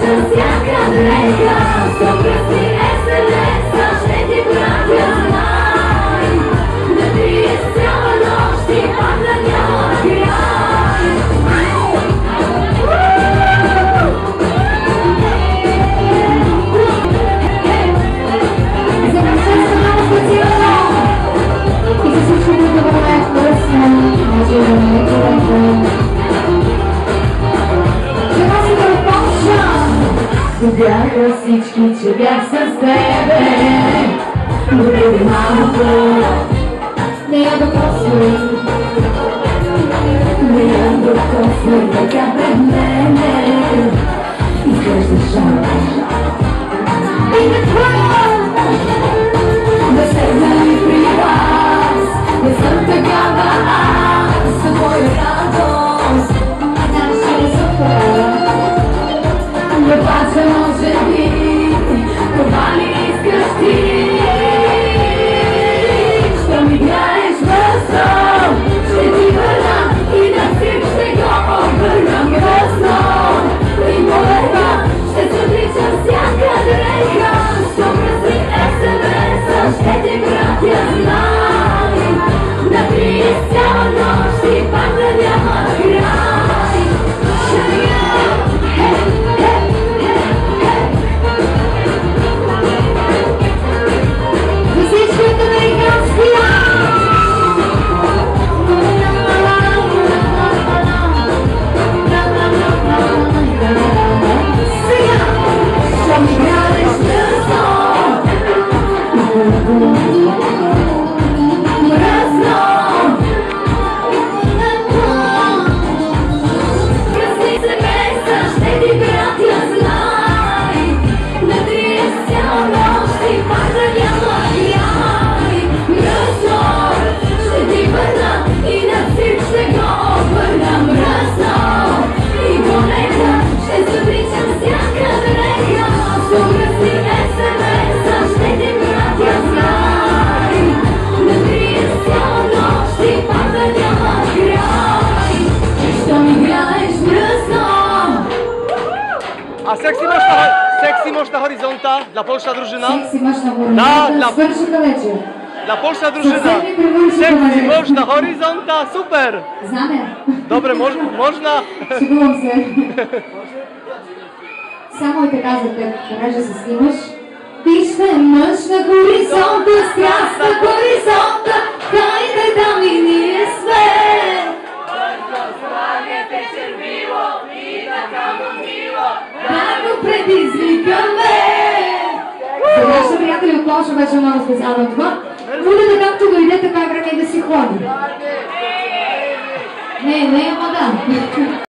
всяка дрека, сто кръсти SMS-а, ще ти пратя, знай. Да ти е цяла нощ и пак да няма край. За мен се много специално и за всичко, които го ме вкусна, може да ме гледа. Бяха всички, че бях с тебе, но преди малко не я докосвай, не я докосвай така пред мене. Изглеждаш жалко и не да седна ли при вас, не съм такава аз, за твоя радост, а там ще не съм това. Обаче може би това ли искаш ти? Що ми играеш въздух, ще ти върна и на всичко ще го обърнам въздух. И полека ще се отричам всяка дрека, сто кръсти SMS-а, ще ти пратя, знай. Да приеш цяла нощ и пак да няма край. A seksy masz na horyzonta dla polska drużyna? Seksy masz na horyzonta, sвершата вече. Dla polska drużyna. Seksy masz na horyzonta, super! Znamy. Dobre, można. Шегувам се. Само и така за теб, понеже се снимаш. Вижте мъж на хоризонта, страст на хоризонта, хайде да ми ние сме. Да го предизвикаме! За нашите приятели от Полша беше много специално това. Моля да както дойде, така време и да си ходи. Не, ама да.